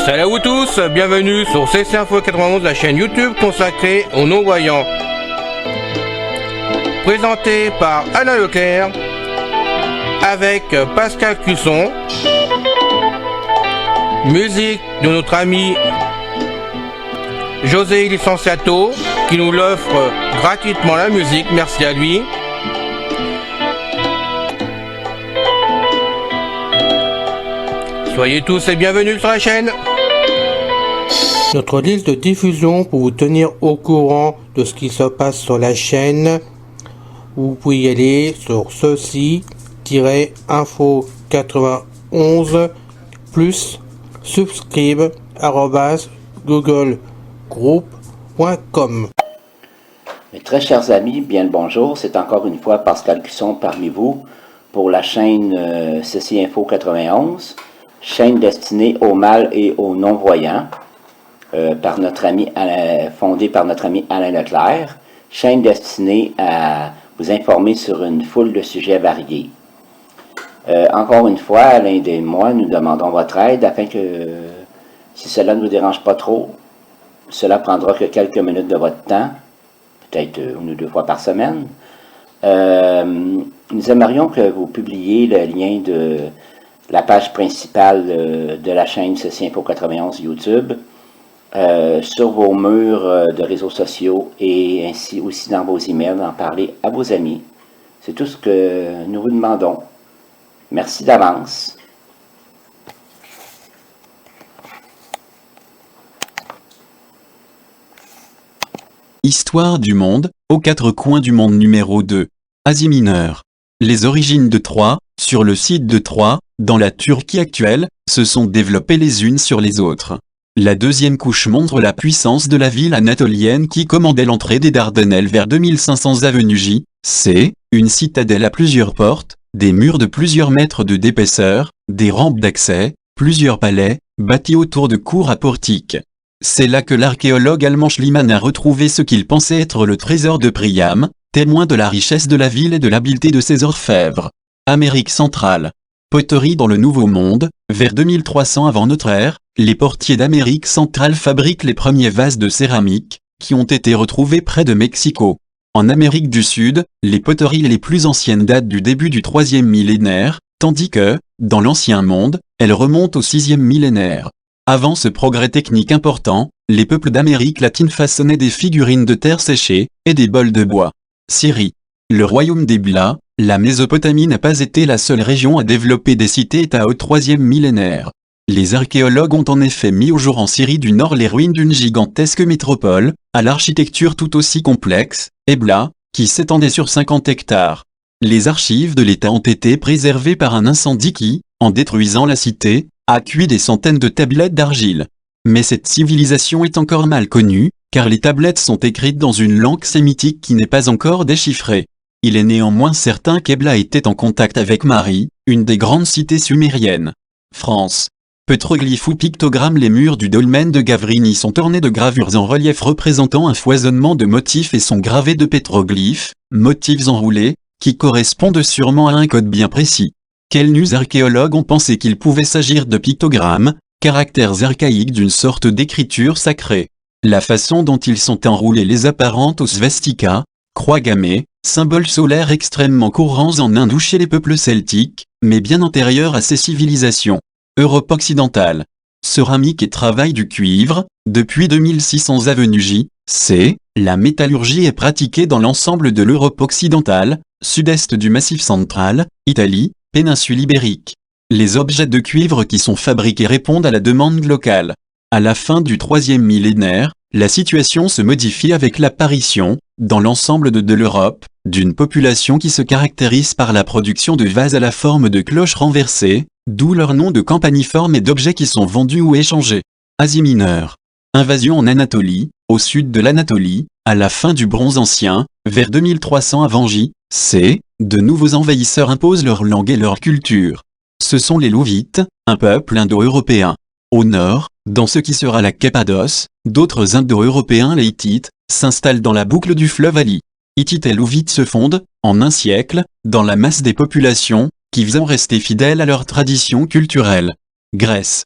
Salut à vous tous, bienvenue sur CC Info 91, la chaîne YouTube consacrée aux non-voyants. Présenté par Alain Leclerc, avec Pascal Cusson. Musique de notre ami José Licenciato, qui nous l'offre gratuitement la musique, merci à lui. Soyez tous et bienvenus sur la chaîne. Notre liste de diffusion pour vous tenir au courant de ce qui se passe sur la chaîne. Vous pouvez y aller sur ceci-info91 plus subscribe@googlegroup.com. Mes très chers amis, bien le bonjour, c'est encore une fois Pascal Cusson parmi vous pour la chaîne Ceci Info 91, chaîne destinée aux mâles et aux non-voyants, fondée par notre ami Alain Leclerc, chaîne destinée à vous informer sur une foule de sujets variés. Encore une fois, Alain et moi, nous demandons votre aide afin que, si cela ne vous dérange pas trop, cela prendra que quelques minutes de votre temps, peut-être une ou deux fois par semaine. Nous aimerions que vous publiez le lien de la page principale de la chaîne Ceci Info 91 YouTube sur vos murs de réseaux sociaux et ainsi aussi dans vos emails, d'en parler à vos amis. C'est tout ce que nous vous demandons. Merci d'avance. Histoire du monde, aux quatre coins du monde numéro 2. Asie mineure. Les origines de Troie, sur le site de Troie, dans la Turquie actuelle, se sont développées les unes sur les autres. La deuxième couche montre la puissance de la ville anatolienne qui commandait l'entrée des Dardanelles vers 2500 avenue J. C, une citadelle à plusieurs portes, des murs de plusieurs mètres d'épaisseur, des rampes d'accès, plusieurs palais, bâtis autour de cours à portiques. C'est là que l'archéologue allemand Schliemann a retrouvé ce qu'il pensait être le trésor de Priam, témoin de la richesse de la ville et de l'habileté de ses orfèvres. Amérique centrale. Poterie dans le Nouveau Monde, vers 2300 avant notre ère, les portiers d'Amérique centrale fabriquent les premiers vases de céramique, qui ont été retrouvés près de Mexico. En Amérique du Sud, les poteries les plus anciennes datent du début du 3e millénaire, tandis que, dans l'Ancien Monde, elles remontent au 6e millénaire. Avant ce progrès technique important, les peuples d'Amérique latine façonnaient des figurines de terre séchée, et des bols de bois. Syrie. Le royaume des Blas, la Mésopotamie n'a pas été la seule région à développer des cités-États au 3e millénaire. Les archéologues ont en effet mis au jour en Syrie du Nord les ruines d'une gigantesque métropole, à l'architecture tout aussi complexe, Ebla, qui s'étendait sur 50 hectares. Les archives de l'État ont été préservées par un incendie qui, en détruisant la cité, a cuit des centaines de tablettes d'argile. Mais cette civilisation est encore mal connue, car les tablettes sont écrites dans une langue sémitique qui n'est pas encore déchiffrée. Il est néanmoins certain qu'Ebla était en contact avec Mari, une des grandes cités sumériennes. France. Pétroglyphes ou pictogrammes. Les murs du dolmen de Gavrini sont ornés de gravures en relief représentant un foisonnement de motifs et sont gravés de pétroglyphes, motifs enroulés, qui correspondent sûrement à un code bien précis. Quelques archéologues ont pensé qu'il pouvait s'agir de pictogrammes, caractères archaïques d'une sorte d'écriture sacrée. La façon dont ils sont enroulés les apparente aux svastika, croix gammées, symboles solaires extrêmement courants en Inde ou chez les peuples celtiques, mais bien antérieurs à ces civilisations. Europe occidentale. Céramique et travail du cuivre. Depuis 2600 avenue J. C, la métallurgie est pratiquée dans l'ensemble de l'Europe occidentale, sud-est du Massif central, Italie, péninsule ibérique. Les objets de cuivre qui sont fabriqués répondent à la demande locale. À la fin du 3e millénaire, la situation se modifie avec l'apparition, dans l'ensemble de l'Europe, d'une population qui se caractérise par la production de vases à la forme de cloches renversées, d'où leur nom de campaniforme et d'objets qui sont vendus ou échangés. Asie mineure. Invasion en Anatolie, au sud de l'Anatolie, à la fin du Bronze ancien, vers 2300 avant J. C, de nouveaux envahisseurs imposent leur langue et leur culture. Ce sont les Louvites, un peuple indo-européen. Au nord, dans ce qui sera la Cappadoce, d'autres indo-européens, les Hittites, s'installent dans la boucle du fleuve Ali. Hittites et Louvites se fondent, en un siècle, dans la masse des populations, qui vont rester fidèles à leur tradition culturelle. Grèce.